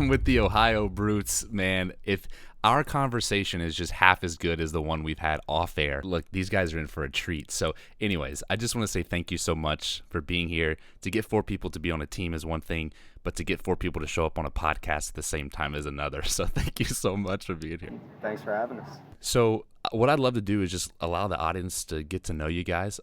I'm with the Ohio Brutes, man. If our conversation is just half as good as the one we've had off air, look, these guys are in for a treat. So anyways, I just want to say thank you so much for being here. To get 4 people to be on a team is one thing, but to get 4 people to show up on a podcast at the same time is another. So thank you so much for being here. Thanks for having us. So what I'd love to do is just allow the audience to get to know you guys,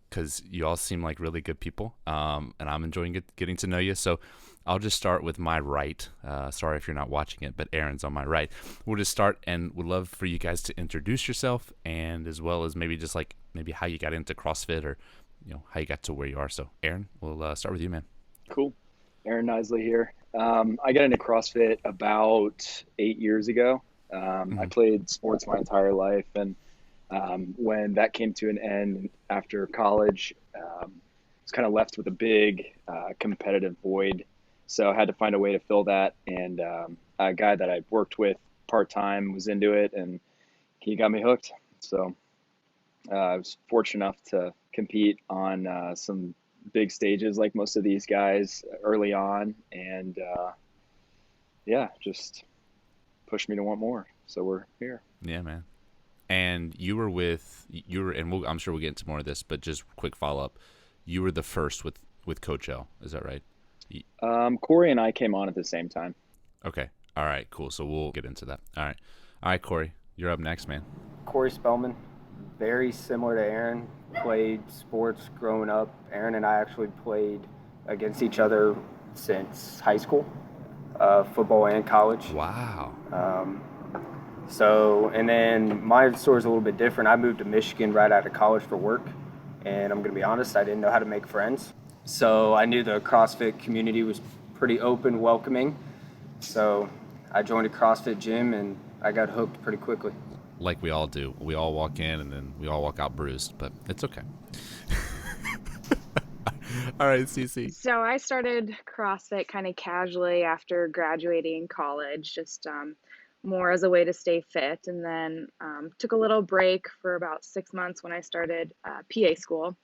because you all seem like really good people, and I'm enjoying getting to know you. So I'll just start with my right. Sorry if you're not watching it, but Aaron's on my right. We'll just start, and would love for you guys to introduce yourself, and as well as maybe just like maybe how you got into CrossFit, or how you got to where you are. So Aaron, we'll start with you, man. Cool. Aaron Nisley here. I got into CrossFit about 8 years ago. I played sports my entire life, and when that came to an end after college, I was kind of left with a big competitive void. So I had to find a way to fill that, and a guy that I worked with part-time was into it, and he got me hooked. So I was fortunate enough to compete on some big stages like most of these guys early on, and just pushed me to want more. So we're here. Yeah, man. And I'm sure we'll get into more of this, but just quick follow-up. You were the first with Coach L, is that right? Corey and I came on at the same time. Okay. All right, cool. So we'll get into that. All right, Corey, you're up next, man. Corey Spellman, very similar to Aaron, played sports growing up. Aaron and I actually played against each other since high school, football and college. Wow. And then my story's a little bit different. I moved to Michigan right out of college for work, and I'm going to be honest, I didn't know how to make friends. So I knew the CrossFit community was pretty open, welcoming. So I joined a CrossFit gym, and I got hooked pretty quickly. Like we all do. We all walk in, and then we all walk out bruised, but it's okay. All right, Cece. So I started CrossFit kind of casually after graduating college, just more as a way to stay fit, and then took a little break for about 6 months when I started PA school,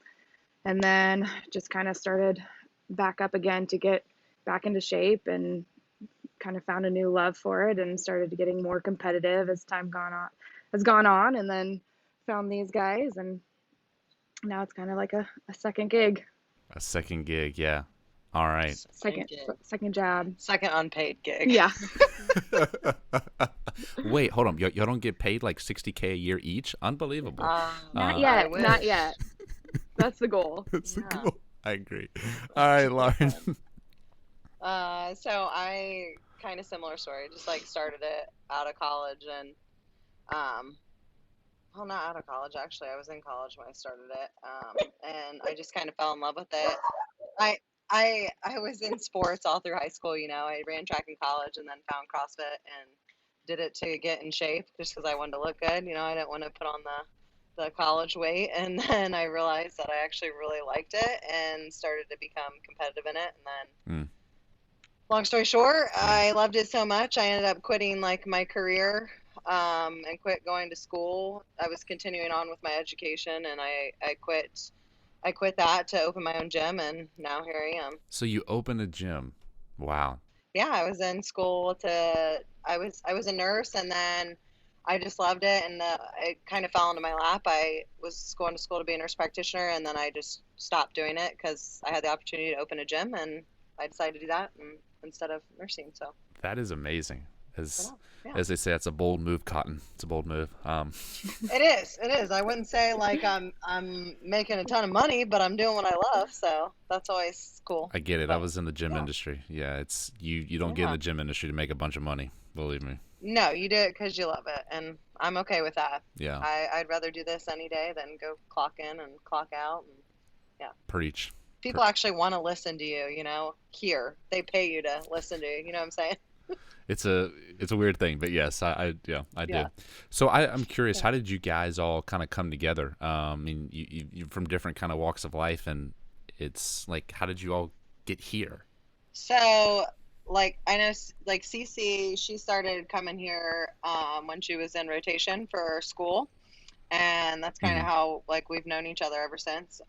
and then just kind of started back up again to get back into shape, and kind of found a new love for it and started getting more competitive as time has gone on, and then found these guys, and now it's kind of like a second gig. A second gig, yeah. All right. Second job. Second unpaid gig. Yeah. Wait, hold on. Y'all don't get paid like $60K a year each? Unbelievable. Not yet. That's the goal. That's the goal. I agree. All right, Lauren. So I kind of similar story. Just like started it out of college, and well, not out of college actually. I was in college when I started it, and I just kind of fell in love with it. I was in sports all through high school. I ran track in college, and then found CrossFit and did it to get in shape just because I wanted to look good. I didn't want to put on the college weight, and then I realized that I actually really liked it and started to become competitive in it. And then, long story short, I loved it so much I ended up quitting like my career and quit going to school. I was continuing on with my education, and I quit that to open my own gym, and now here I am. So you opened a gym. Wow. Yeah, I was in school I was a nurse, and then I just loved it, and it kind of fell into my lap. I was going to school to be a nurse practitioner, and then I just stopped doing it because I had the opportunity to open a gym, and I decided to do that instead of nursing. So that is amazing. As they say, it's a bold move, Cotton. It's a bold move. It is. I wouldn't say like I'm making a ton of money, but I'm doing what I love, so that's always cool. I get it. I was in the gym industry. Yeah, it's you don't get in the gym industry to make a bunch of money. Believe me. No, you do it because you love it, and I'm okay with that. Yeah. I'd rather do this any day than go clock in and clock out. And, yeah. Preach. People actually want to listen to you, here. They pay you to listen to you, you know what I'm saying? It's a weird thing, but yes, I do. So I'm curious, how did you guys all kind of come together? I mean, you're from different kind of walks of life, and it's like, how did you all get here? So, like, I know, like, Cece, she started coming here when she was in rotation for school, and that's kind of how, like, we've known each other ever since.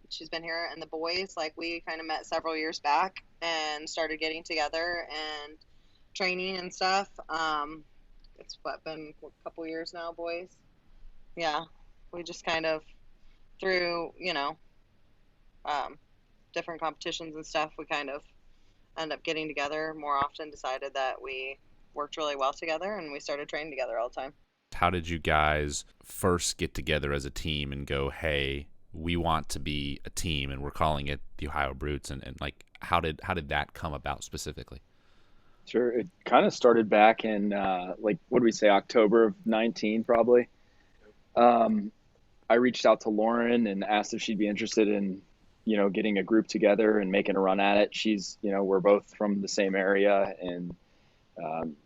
She's been here, and the boys, like, we kind of met several years back and started getting together, and training and stuff. It's been a couple years now, boys. Yeah, we just kind of through different competitions and stuff, we kind of end up getting together more often. Decided that we worked really well together, and we started training together all the time. How did you guys first get together as a team and go, hey, we want to be a team and we're calling it the Ohio Brutes, and like how did that come about specifically? Sure. It kind of started back in like, what do we say, October of 19 probably. I reached out to Lauren and asked if she'd be interested in, getting a group together and making a run at it. She's, we're both from the same area, and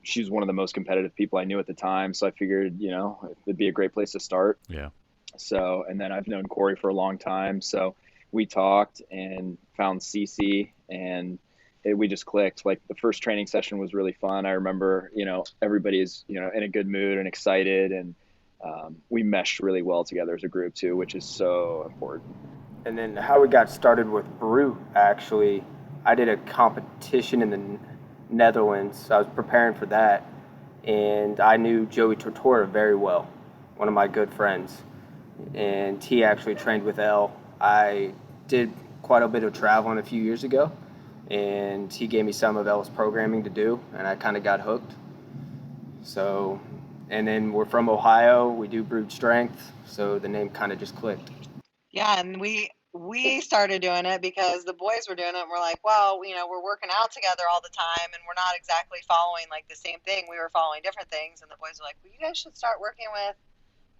she's one of the most competitive people I knew at the time. So I figured, it'd be a great place to start. Yeah. So, and then I've known Corey for a long time. So we talked and found CC, and we just clicked. Like, the first training session was really fun. I remember, everybody's, in a good mood and excited, and we meshed really well together as a group too, which is so important. And then how we got started with Brute, actually, I did a competition in the Netherlands. I was preparing for that, and I knew Joey Tortora very well, one of my good friends, and he actually trained with Elle. I did quite a bit of traveling a few years ago, and he gave me some of Elle's programming to do, and I kind of got hooked. So, and then we're from Ohio, we do Brute Strength, so the name kind of just clicked. Yeah, and we started doing it because the boys were doing it, and we're like, well, we're working out together all the time, and we're not exactly following like the same thing. We were following different things, and the boys were like, well, you guys should start working with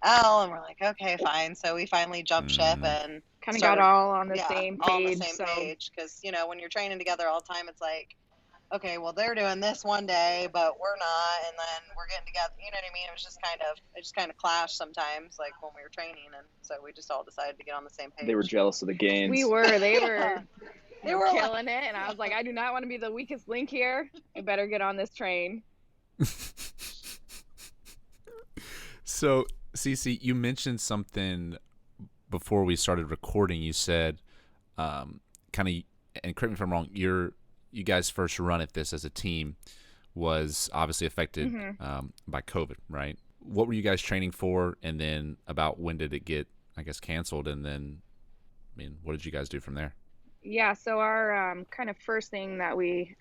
Elle, and we're like, okay, fine. So we finally jumped ship and kind of got all on the same page. All on the same page, because when you're training together all the time, it's like, okay, well, they're doing this one day, but we're not, and then we're getting together. You know what I mean? It just kind of clashed sometimes, like when we were training, and so we just all decided to get on the same page. They were jealous of the gains. They were killing it, and I was like, I do not want to be the weakest link here. I better get on this train. So, Cece, you mentioned something before we started recording. You said, kind of, and correct me if I'm wrong, you guys' first run at this as a team was obviously affected by COVID, right? What were you guys training for, and then about when did it get, I guess, canceled, and then, what did you guys do from there? Yeah, so our kind of first thing that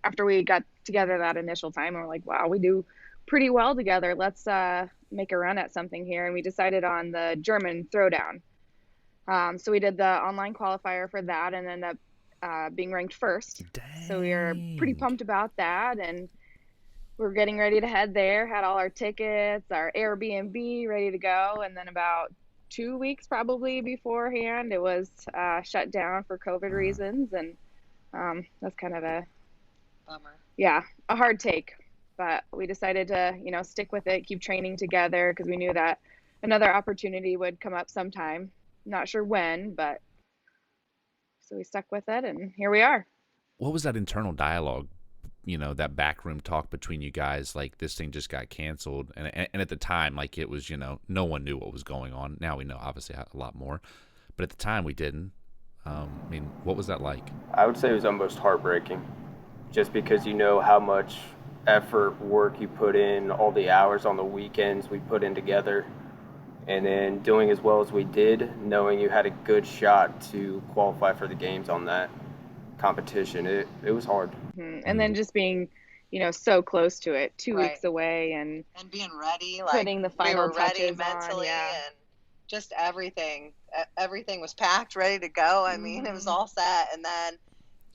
after we got together that initial time, we were like, wow, we do pretty well together. Let's make a run at something here, and we decided on the German throwdown. So we did the online qualifier for that, and ended up being ranked first. Dang. So we were pretty pumped about that, and we were getting ready to head there, had all our tickets, our Airbnb ready to go, and then about 2 weeks probably beforehand, it was shut down for COVID reasons, and that's kind of a bummer. Yeah, a hard take, but we decided to stick with it, keep training together, because we knew that another opportunity would come up sometime. Not sure when, but so we stuck with it, and here we are. What was that internal dialogue, that backroom talk between you guys? Like, this thing just got canceled, and at the time, like, it was, no one knew what was going on. Now we know, obviously, a lot more, but at the time we didn't. What was that like? I would say it was almost heartbreaking, just because how much effort, work you put in, all the hours on the weekends we put in together, and then doing as well as we did, knowing you had a good shot to qualify for the games on that competition. It was hard. And then just being, so close to it, 2 weeks away, and being ready, putting the final touches mentally, on, and just everything was packed, ready to go. It was all set, and then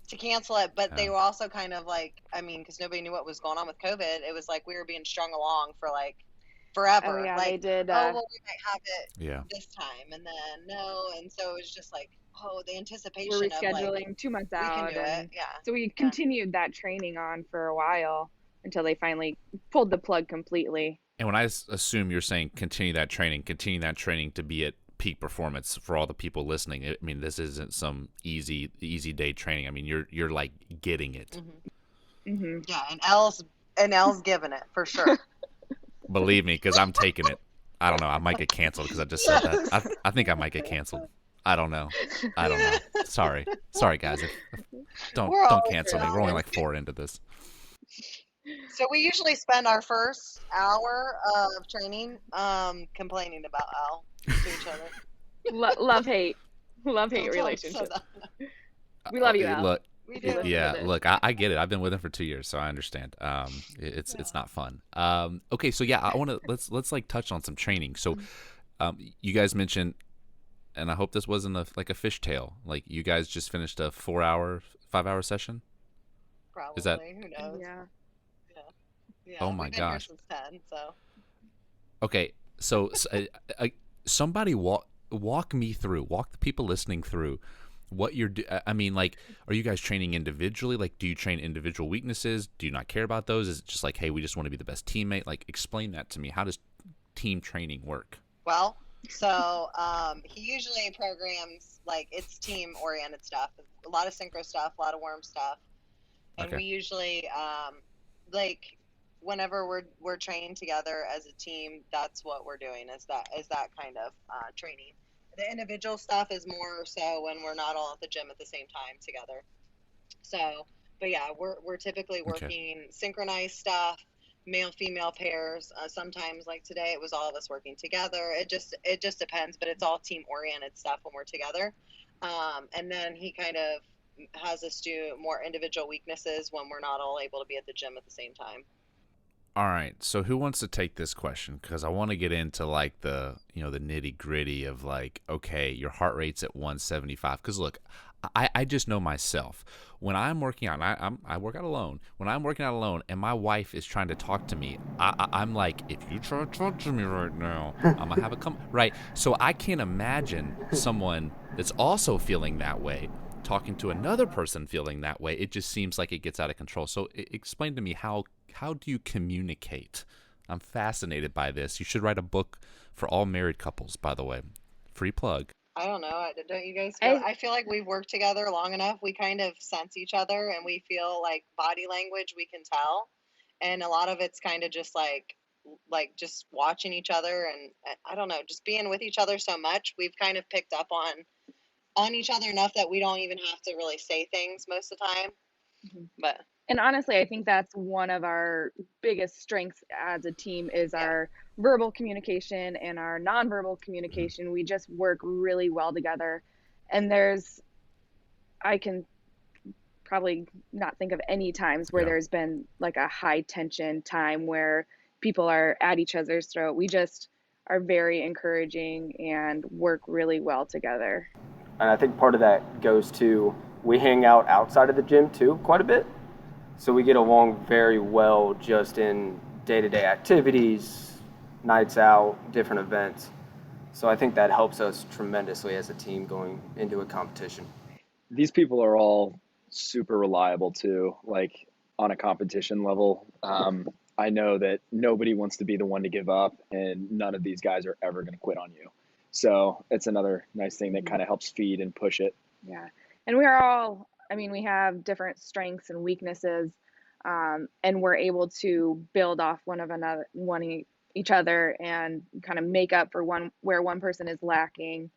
to cancel it, but they were also kind of like, because nobody knew what was going on with COVID. It was like we were being strung along for like forever. Oh, yeah, like, they did. We might have it this time, and then no, and so it was just like, the anticipation. We're rescheduling, like, 2 months out. We can do it. Yeah. So we continued that training on for a while until they finally pulled the plug completely. And when I assume you're saying continue that training to be at peak performance for all the people listening. This isn't some easy day training. You're like getting it. Yeah, and Elle's giving it for sure. Believe me, because I'm taking it. I don't know. I might get canceled because I just said that. I think I might get canceled. I don't know. Sorry, guys. Don't cancel me. We're only like 4 into this. So we usually spend our first hour of training complaining about Al to each other. Love hate, love hate Don't tell him so relationship. that We love you, Al. Look, we We do. live with yeah, it. look, I get it. I've been with him for 2 years, so I understand. It's Yeah. not fun. Okay, so yeah, I want to let's like touch on some training. So, you guys mentioned, and I hope this wasn't like a fishtail. Like you guys just finished a 4-hour, 5-hour session. Is that? Probably. Who knows? Yeah. Yeah. Yeah. Oh my We've been here gosh. since 10, so. Okay, so somebody walk me through, walk the people listening through what you're. I mean, like, are you guys training individually? Like, do you train individual weaknesses? Do you not care about those? Is it just like, hey, we just want to be the best teammate? Like, explain that to me. How does team training work? Well, so he usually programs, like, it's team oriented stuff, a lot of synchro stuff, a lot of worm stuff. And Okay. we usually, like, whenever we're training together as a team, that's what we're doing is that kind of training. The individual stuff is more so when we're not all at the gym at the same time together. So, but yeah, we're typically Okay. working synchronized stuff, male female pairs. Sometimes, like today, it was all of us working together. It just depends, but it's all team oriented stuff when we're together. And then he kind of has us do more individual weaknesses when we're not all able to be at the gym at the same time. All right. So who wants to take this question? Because I want to get into like the the nitty gritty of like, okay, your heart rate's at 175. Because look, I just know myself. When I'm working out, and I work out alone. When I'm working out alone, and my wife is trying to talk to me, I'm like, if you try to talk to me right now, I'm gonna have a right. So I can't imagine someone that's also feeling that way talking to another person feeling that way. It just seems like it gets out of control. So explain to me how do you communicate? I'm fascinated by this. You should write a book for all married couples, by the way. Free plug. I don't know. Don't you guys feel? I I feel like we've worked together long enough. We kind of sense each other, and we feel like body language. We can tell, and a lot of it's kind of just like just watching each other, and I don't know, just being with each other so much. We've kind of picked up on each other enough that we don't even have to really say things most of the time. But and honestly, I think that's one of our biggest strengths as a team is yeah, our verbal communication and our nonverbal communication. We just work really well together. And I can probably not think of any times where Yeah. there's been like a high tension time where people are at each other's throat. We just are very encouraging and work really well together. And I think part of that goes to we hang out outside of the gym too quite a bit. So we get along very well just in day-to-day activities, nights out, different events. So I think that helps us tremendously as a team going into a competition. These people are all super reliable too, like on a competition level. I know that nobody wants to be the one to give up, and none of these guys are ever going to quit on you. So it's another nice thing that kind of helps feed and push it. Yeah. And we are all, I mean, we have different strengths and weaknesses, and we're able to build off each other and kind of make up for where one person is lacking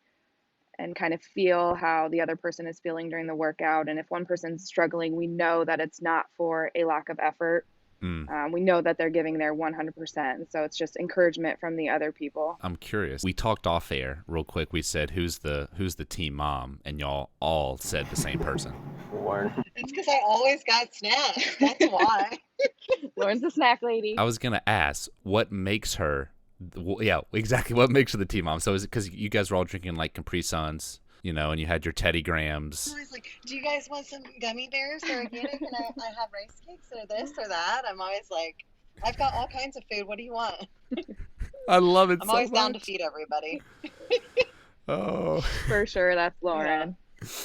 and kind of feel how the other person is feeling during the workout. And if one person's struggling, we know that it's not for a lack of effort. Mm. We know that they're giving their 100%. So it's just encouragement from the other people. I'm curious. We talked off air real quick. We said who's the team mom, and y'all all said the same person. Warren. it's because I always got snacks. That's why. Lauren's the snack lady. I was gonna ask what makes her. Yeah, exactly. What makes her the team mom? So is it because you guys were all drinking like Capri Suns, and you had your Teddy Grahams? I'm always like, do you guys want some gummy bears or organic? And I have rice cakes or this or that. I'm always like, I've got all kinds of food. What do you want? I love it. I'm so always down to much. feed everybody. Oh. For sure, that's Lauren.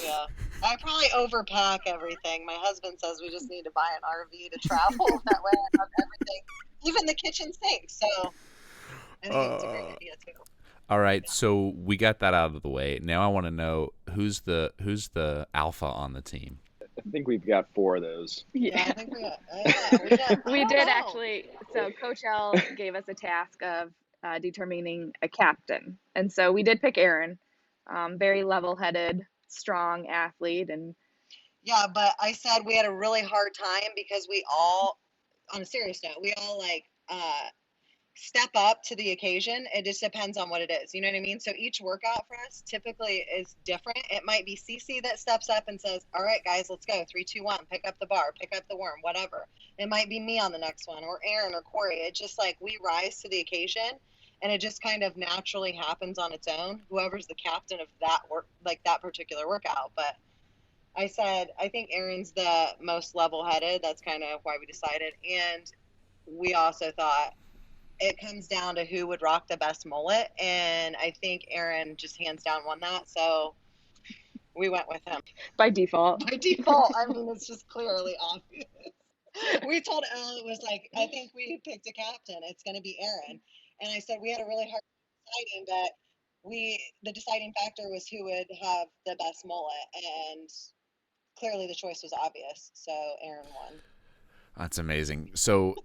Yeah. I probably overpack everything. My husband says we just need to buy an RV to travel. That way I have everything, even the kitchen sink. So I think it's a great idea too. All right, so we got that out of the way. Now I want to know who's the alpha on the team. I think we've got 4 of those. Yeah, I Yeah. think we got. We did actually. So Coach L gave us a task of determining a captain. And so we did pick Aaron, very level-headed, strong athlete. And Yeah, but I said we had a really hard time because we all on a serious note, we all like step up to the occasion. It just depends on what it is. You know what I mean? So each workout for us typically is different. It might be Cece that steps up and says, all right, guys, let's go. 3, 2, 1, pick up the bar, pick up the worm, whatever. It might be me on the next one, or Aaron or Corey. It's just like we rise to the occasion, and it just kind of naturally happens on its own. Whoever's the captain of that work, like that particular workout. But I think Aaron's the most level-headed. That's kind of why we decided. And we also thought, it comes down to who would rock the best mullet, and I think Aaron just hands down won that, so we went with him. By default. By default. I mean, it's just clearly obvious. We told Elle, it was like, I think we picked a captain. It's going to be Aaron. And I said we had a really hard time deciding, but the deciding factor was who would have the best mullet, and clearly the choice was obvious, so Aaron won. That's amazing. So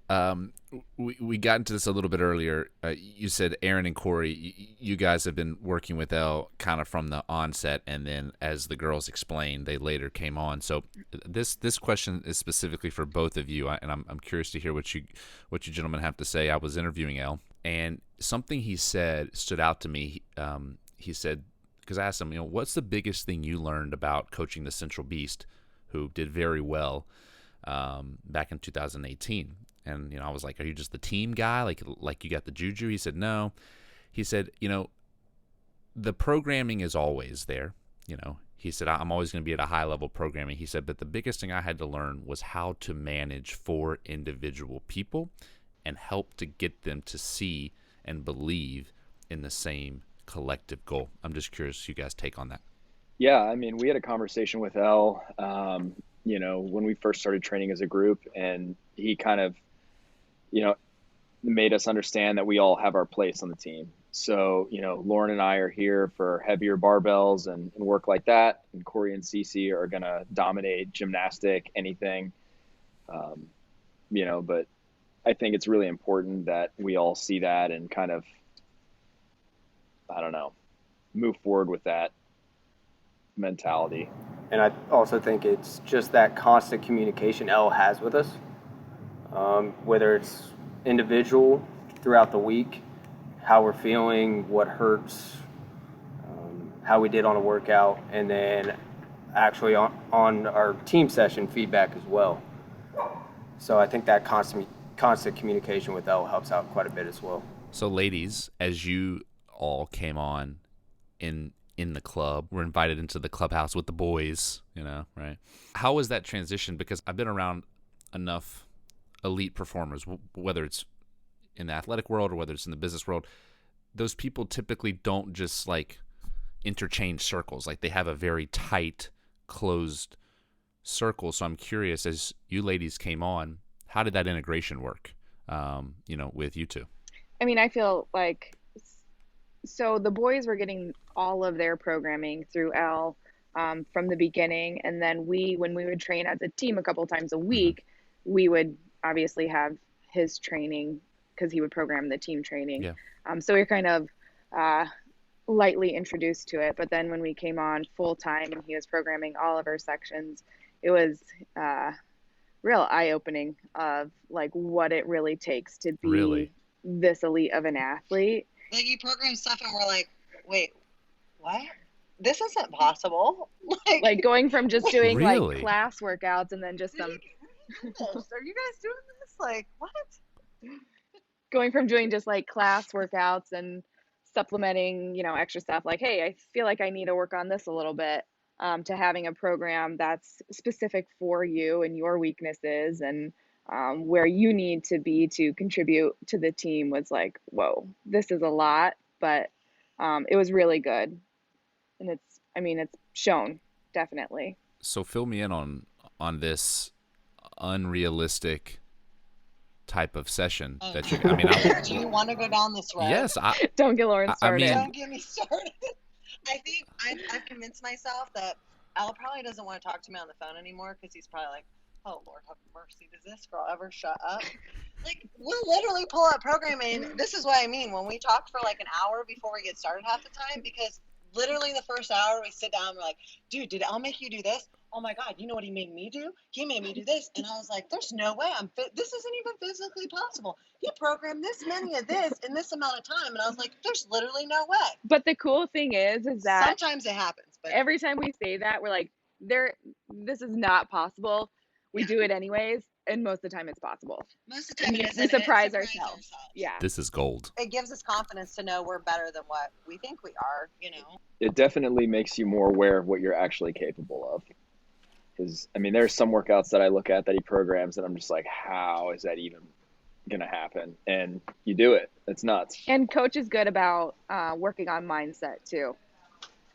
we got into this a little bit earlier. You said Aaron and Corey, you guys have been working with Elle kind of from the onset, and then as the girls explained, they later came on. So this question is specifically for both of you, and I'm curious to hear what you gentlemen have to say. I was interviewing Elle, and something he said stood out to me. He said, because I asked him, what's the biggest thing you learned about coaching the Central Beast, who did very well back in 2018? And I was like, are you just the team guy, like you got the juju? He said no. He said, the programming is always there. He said, I'm always going to be at a high level programming. He said, but the biggest thing I had to learn was how to manage 4 individual people and help to get them to see and believe in the same collective goal. I'm just curious, you guys take on that. Yeah, I mean, we had a conversation with Elle, when we first started training as a group, and he kind of, made us understand that we all have our place on the team. So, Lauren and I are here for heavier barbells and work like that. And Corey and Cece are going to dominate gymnastic, anything, but I think it's really important that we all see that and kind of, move forward with that mentality. And I also think it's just that constant communication Elle has with us, whether it's individual throughout the week, how we're feeling, what hurts, how we did on a workout, and then actually on our team session feedback as well. So I think that constant communication with Elle helps out quite a bit as well. So ladies, as you all came on in the club, were invited into the clubhouse with the boys, right? How was that transition? Because I've been around enough elite performers, whether it's in the athletic world or whether it's in the business world. Those people typically don't just like interchange circles. Like they have a very tight, closed circle. So I'm curious, as you ladies came on, how did that integration work, with you two? I mean, I feel like, so the boys were getting all of their programming through Elle from the beginning. And then when we would train as a team a couple times a week, we would obviously have his training because he would program the team training. Yeah. So we were kind of lightly introduced to it. But then when we came on full time and he was programming all of our sections, it was real eye-opening of like what it really takes to be this elite of an athlete. Like you program stuff and we're like, wait, what? This isn't possible. Like going from just doing like class workouts and then just some. Are you guys doing this? Like what? Going from doing just like class workouts and supplementing, extra stuff. Like, hey, I feel like I need to work on this a little bit. To having a program that's specific for you and your weaknesses and where you need to be to contribute to the team was like, whoa, this is a lot, but it was really good. And it's shown, definitely. So fill me in on this unrealistic type of session that you're, do you want to go down this road? Yes. Don't get Lauren started. Don't get me started. I think I've convinced myself that Al probably doesn't want to talk to me on the phone anymore because he's probably like, oh, Lord have mercy, does this girl ever shut up? Like, we'll literally pull up programming. This is what I mean when we talk for like an hour before we get started half the time, because literally the first hour we sit down and we're like, dude, did Al make you do this? oh my God, you know what he made me do? He made me do this. And I was like, there's no way I'm fit. This isn't even physically possible. He programmed this many of this in this amount of time. And I was like, there's literally no way. But the cool thing is that Sometimes it happens, but every time we say that, we're like, this is not possible. We do it anyways, and most of the time it's possible. most of the time And it we isn't, and surprise ourselves. Yeah. This is gold. It gives us confidence to know we're better than what we think we are, you know. It definitely makes you more aware of what you're actually capable of. Because, I mean, there's some workouts that I look at that he programs, and I'm just like, how is that even going to happen? And you do it. It's nuts. And coach is good about working on mindset too.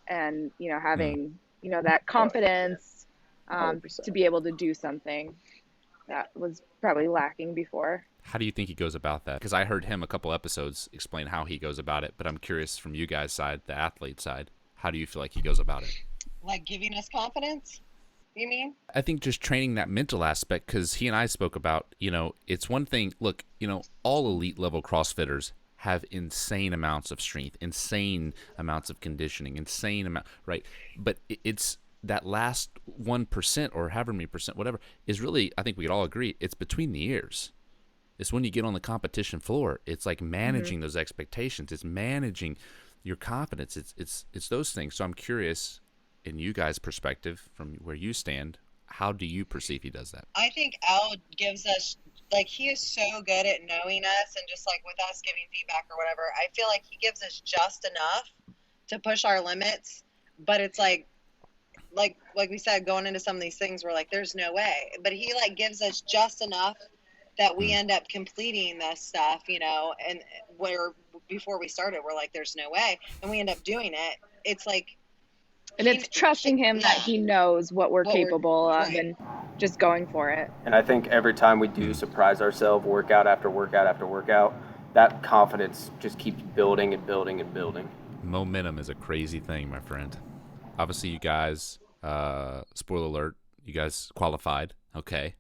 And, having, that confidence to 100%. be able to do something that was probably lacking before. How do you think he goes about that? Because I heard him a couple episodes explain how he goes about it, but I'm curious from you guys' side, the athlete side, how do you feel like he goes about it? Like giving us confidence, you mean? I think just training that mental aspect, because he and I spoke about, it's one thing, look, all elite level CrossFitters have insane amounts of strength, insane amounts of conditioning, insane amount, right? But it's that last 1% or however many percent, whatever, is really, I think we could all agree, it's between the ears. It's when you get on the competition floor. It's like managing those expectations. It's managing your confidence. It's those things. So I'm curious, in you guys' perspective, from where you stand, how do you perceive he does that? I think Al gives us, like, he is so good at knowing us and just like with us giving feedback or whatever. I feel like he gives us just enough to push our limits, but it's like we said, going into some of these things, we're like, there's no way. But he like gives us just enough that we end up completing this stuff, and where before we started, we're like, there's no way. And we end up doing it. It's like, and it's trusting him that he knows what we're capable of and just going for it. And I think every time we do surprise ourselves, workout after workout after workout, that confidence just keeps building and building and building. Momentum is a crazy thing, my friend. Obviously, you guys, spoiler alert, you guys qualified. Okay.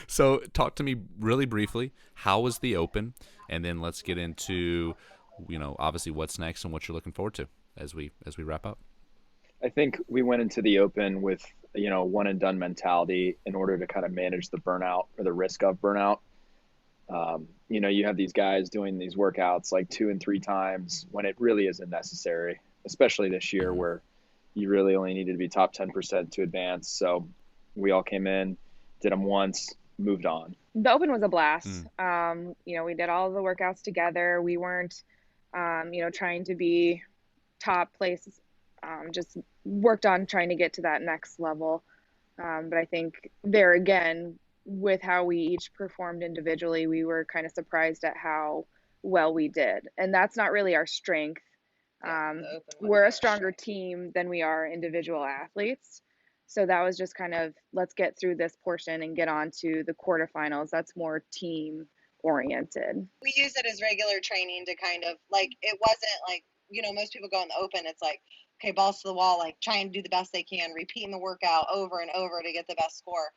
So talk to me really briefly. How was the Open? And then let's get into, obviously what's next and what you're looking forward to as we wrap up. I think we went into the Open with, one and done mentality in order to kind of manage the burnout or the risk of burnout. You have these guys doing these workouts like 2 and 3 times when it really isn't necessary, especially this year where you really only needed to be top 10% to advance. So we all came in, did them once, moved on. The Open was a blast. We did all the workouts together. We weren't, trying to be top place, just worked on trying to get to that next level. But I think there again, with how we each performed individually, we were kind of surprised at how well we did. And that's not really our strength. We're a stronger team than we are individual athletes. So that was just kind of, let's get through this portion and get on to the quarterfinals. That's more team oriented. We use it as regular training to kind of like, it wasn't like, most people go in the Open, it's like, okay, balls to the wall, like trying to do the best they can, repeating the workout over and over to get the best score.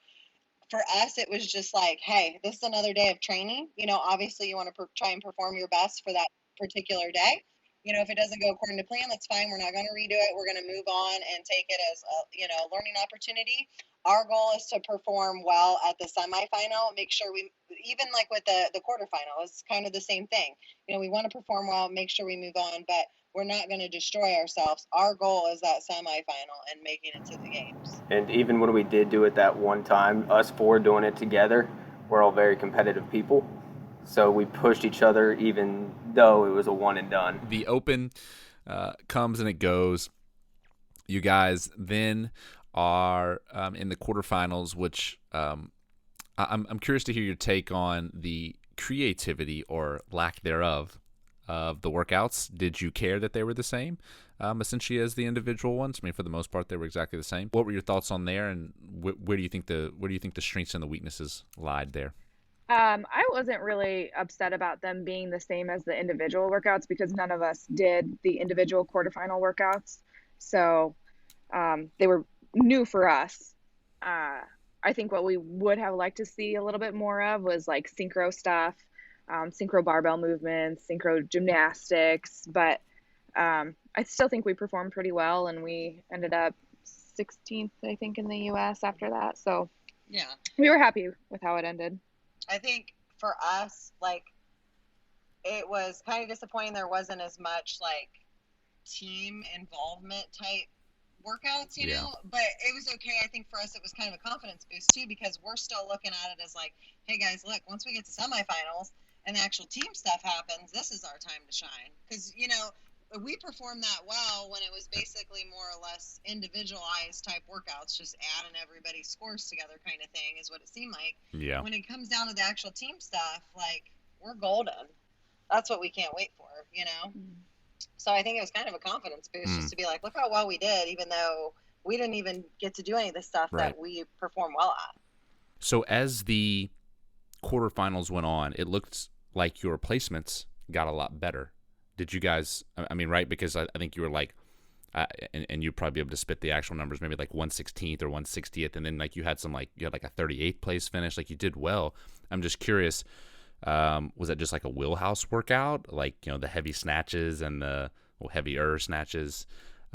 For us, it was just like, hey, this is another day of training. Obviously you want to try and perform your best for that particular day. If it doesn't go according to plan, that's fine. We're not going to redo it. We're going to move on and take it as a learning opportunity. Our goal is to perform well at the semifinal. Make sure we, even like with the quarterfinal, it's kind of the same thing. We want to perform well, make sure we move on, but we're not going to destroy ourselves. Our goal is that semifinal and making it to the games. And even when we did do it that one time, us 4 doing it together, we're all very competitive people. So we pushed each other even though it was a one and done. The Open comes and it goes. You guys then are in the quarterfinals, which I'm curious to hear your take on the creativity or lack thereof of the workouts. Did you care that they were the same, essentially, as the individual ones? I mean, for the most part, they were exactly the same. What were your thoughts on there, and where do you think the strengths and the weaknesses lied there? I wasn't really upset about them being the same as the individual workouts because none of us did the individual quarterfinal workouts. So they were new for us. I think what we would have liked to see a little bit more of was like synchro stuff, synchro barbell movements, synchro gymnastics. But I still think we performed pretty well, and we ended up 16th, I think, in the U.S. after that. So Yeah. we were happy with how it ended. I think for us, like, it was kind of disappointing there wasn't as much, like, team involvement type workouts, you Yeah. know, but it was okay. I think for us it was kind of a confidence boost too, because we're still looking at it as like, hey guys, look, once we get to semifinals and the actual team stuff happens, this is our time to shine. Because, you know, we performed that well when it was basically more or less individualized type workouts, just adding everybody's scores together kind of thing is what it seemed like. Yeah. When it comes down to the actual team stuff, like, we're golden. That's what we can't wait for, you know? So I think it was kind of a confidence boost just to be like, look how well we did, even though we didn't even get to do any of the stuff Right. that we perform well at. So as the quarterfinals went on, it looked like your placements got a lot better. Did you guys, I mean, right? Because I think you were like, and you'd probably be able to spit the actual numbers, maybe like 116th or 160th. And then like you had like a 38th place finish. Like you did well. I'm just curious. Was that just like a wheelhouse workout, like, you know, the heavy snatches and the heavier snatches,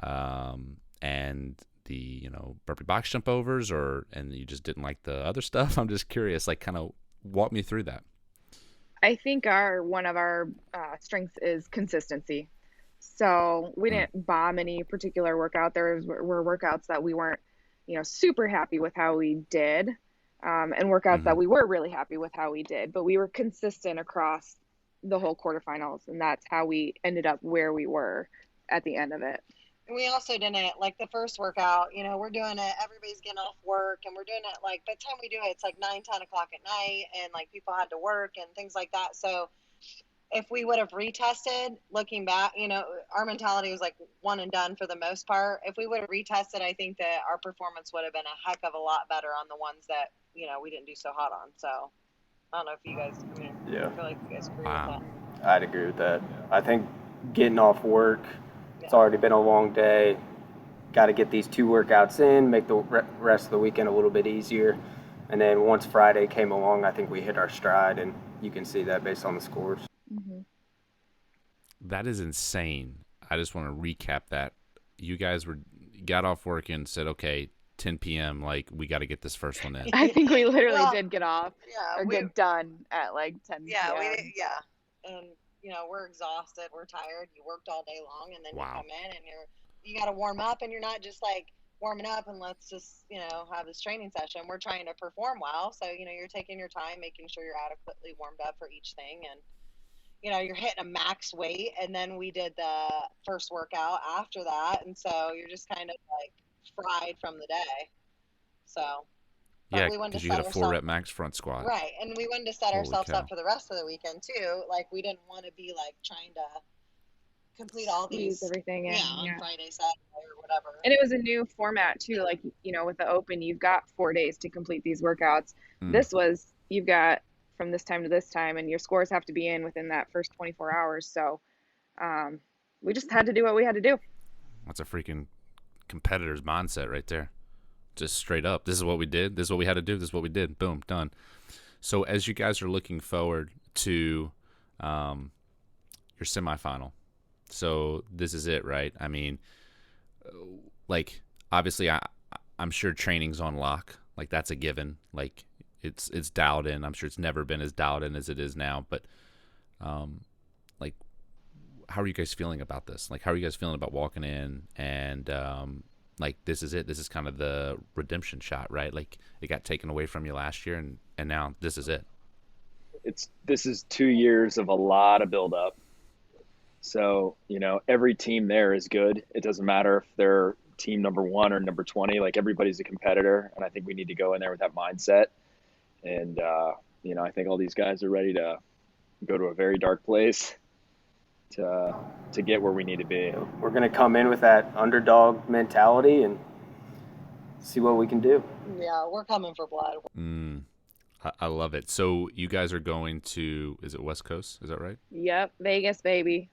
and the, you know, burpee box jump overs, and you just didn't like the other stuff? I'm just curious, like, kind of walk me through that. I think one of our strengths is consistency. So we didn't bomb any particular workout. There were workouts that we weren't, you know, super happy with how we did. And workouts that we were really happy with how we did, but we were consistent across the whole quarterfinals, and that's how we ended up where we were at the end of it. And we also didn't, like, the first workout, you know, we're doing it, everybody's getting off work, and we're doing it, like, by the time we do it, it's like 9, 10 o'clock at night, and, like, people had to work and things like that. So if we would have retested, looking back, you know, our mentality was like one and done for the most part. If we would have retested, I think that our performance would have been a heck of a lot better on the ones that, you know, we didn't do so hot on. So I don't know if you guys, I mean, Yeah. I feel like you guys agree with that. I'd agree with that. I think getting off work, it's already been a long day. Got to get these 2 workouts in, make the rest of the weekend a little bit easier. And then once Friday came along, I think we hit our stride, and you can see that based on the scores. That is insane. I just want to recap that. You guys got off work and said, okay, 10 p.m., like, we got to get this first one in. I think we literally did get off or we- get done at like 10 Yeah, p.m. And, you know, we're exhausted, we're tired, you worked all day long, and then Wow. you come in and you got to warm up, and you're not just like warming up and let's just, you know, have this training session. We're trying to perform well. So, you know, you're taking your time, making sure you're adequately warmed up for each thing. And, you know, you're hitting a max weight, and then we did the first workout after that. And so you're just kind of like fried from the day. So, but Yeah, we wanted because to you set hit a 4 ourselves rep max front squat. right, and we wanted to set Holy ourselves cow. up for the rest of the weekend too. Like, we didn't want to be like trying to complete all Squeeze these everything in. on Friday, Saturday, or whatever. And it was a new format too. Like, you know, with the open, you've got 4 days to complete these workouts. This was, you've got from this time to this time, and your scores have to be in within that first 24 hours. So we just had to do what we had to do. That's a freaking competitor's mindset right there. Just straight up. This is what we did. This is what we had to do. This is what we did. Boom, done. So as you guys are looking forward to your semifinal, so this is it, right? I mean, like, obviously, I'm sure training's on lock. Like, that's a given. Like, it's dialed in. I'm sure it's never been as dialed in as it is now. But, like, how are you guys feeling about this? Like, how are you guys feeling about walking in and like, this is it. This is kind of the redemption shot, right? Like, it got taken away from you last year, and now this is it. This is 2 years of a lot of buildup. So, you know, every team there is good. It doesn't matter if they're team number 1 or number 20. Like, everybody's a competitor, and I think we need to go in there with that mindset. And you know, I think all these guys are ready to go to a very dark place to get where we need to be. We're going to come in with that underdog mentality and see what we can do. Yeah, we're coming for blood. I love it. So you guys are going to, is it West Coast? Is that right? Yep, Vegas, baby.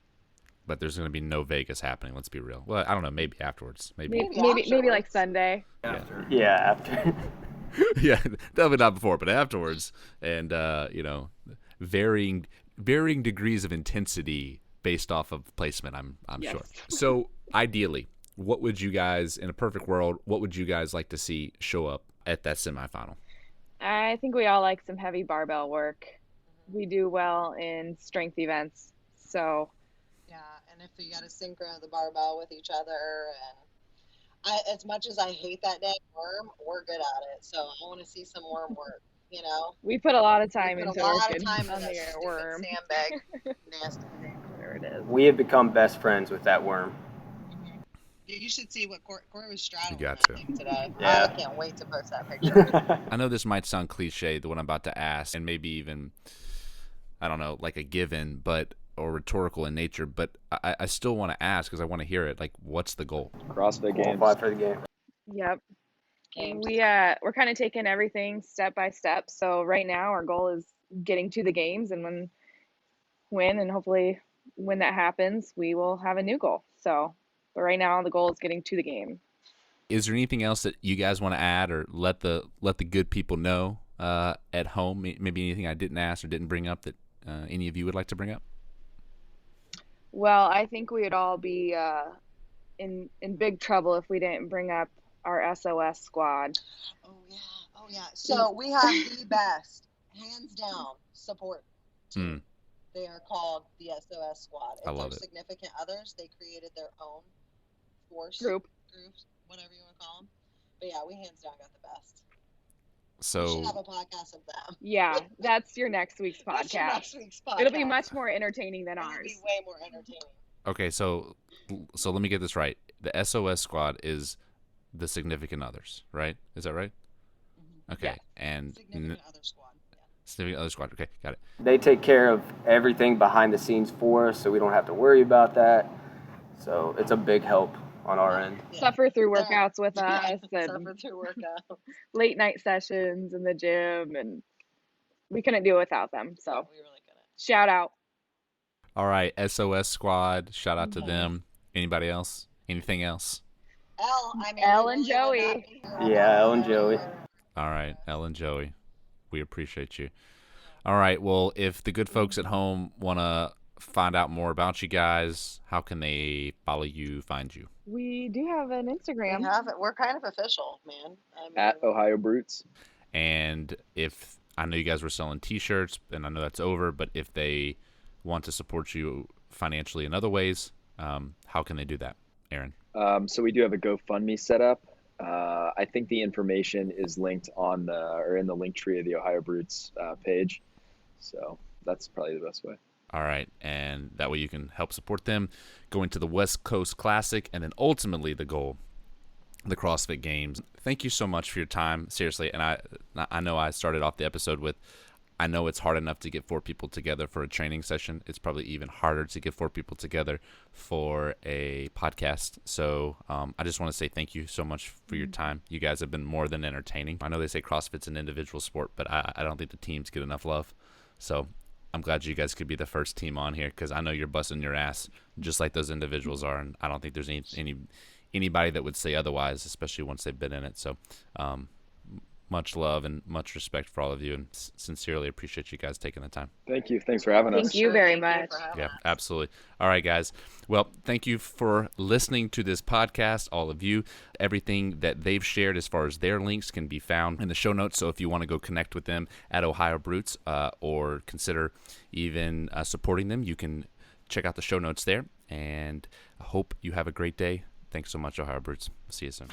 But there's going to be no Vegas happening. Let's be real. Well, I don't know. Maybe afterwards. Maybe Like Sunday. Yeah, after. Yeah, definitely not before, but afterwards. And you know, varying degrees of intensity based off of placement. I'm Yes. sure. So ideally, what would you guys, in a perfect world, what would you guys like to see show up at that semifinal? I think we all like some heavy barbell work. We do well in strength events. So, Yeah, and if you got to synchro the barbell with each other, and as much as I hate that dang worm, we're good at it. So I want to see some worm work. We put a lot of We time put a into lot of working time into on that the stupid worm. sandbag, nasty thing. Whatever it is. We have become best friends with that worm. Yeah, you should see what Corey was straddling You got that to. thing today. Yeah. I can't wait to post that picture. I know this might sound cliche, the one I'm about to ask, and maybe even, I don't know, like a given, or rhetorical in nature, but I still want to ask because I want to hear it. Like, what's the goal? CrossFit Games. Qualify for the game. Yep. Games. We're kind of taking everything step by step. So right now our goal is getting to the games, and and hopefully when that happens, we will have a new goal. So, but right now the goal is getting to the game. Is there anything else that you guys want to add or let the good people know at home? Maybe anything I didn't ask or didn't bring up that any of you would like to bring up? Well, I think we would all be in big trouble if we didn't bring up our SOS squad. Oh yeah. So we have the best, hands down, support team. They are called the SOS squad. If I love they're it. significant others, they created their own force Groups, whatever you want to call them. But yeah, we hands down got the best. So we should have a podcast of them. Yeah, that's your next week's That's your podcast. next week's podcast. It'll be much more entertaining than It'll ours. be way more entertaining. okay, so let me get this right. The SOS squad is the significant others, right? Is that right? Mm-hmm. Okay, Yeah. and Significant other squad. Yeah. significant other squad. Okay, got it. They take care of everything behind the scenes for us, so we don't have to worry about that. So it's a big help on our end. Yeah. Suffer through workouts with us and Suffer through workouts. late night sessions in the gym, and we couldn't do it without them. So We really couldn't. shout out. All right, SOS squad. Shout out to them. Anybody else? Anything else? Elle and Joey. Yeah, Elle and Joey. All right, Elle and Joey, we appreciate you. All right, well, if the good folks at home want to find out more about you guys, how can they follow you, find you? We do have an Instagram. We have it. We're kind of official, man. At Ohio Brutes. And if I know you guys were selling T-shirts, and I know that's over, but if they want to support you financially in other ways, how can they do that, Aaron? So we do have a GoFundMe set up. I think the information is linked in the link tree of the Ohio Brutes page. So that's probably the best way. All right, and that way you can help support them going to the West Coast Classic, and then ultimately the goal, the CrossFit Games. Thank you so much for your time, seriously. And I know I started off the episode with, I know it's hard enough to get 4 people together for a training session. It's probably even harder to get 4 people together for a podcast. So I just want to say thank you so much for your time. You guys have been more than entertaining. I know they say CrossFit's an individual sport, but I don't think the teams get enough love. So I'm glad you guys could be the first team on here, because I know you're busting your ass just like those individuals are, and I don't think there's anybody that would say otherwise, especially once they've been in it. So much love and much respect for all of you, and sincerely appreciate you guys taking the time. Thank you. Thanks for having us. Thank you very much. Yeah, absolutely. All right, guys. Well, thank you for listening to this podcast, all of you. Everything that they've shared as far as their links can be found in the show notes. So if you want to go connect with them at Ohio Brutes or consider even supporting them, you can check out the show notes there. And I hope you have a great day. Thanks so much, Ohio Brutes. See you soon.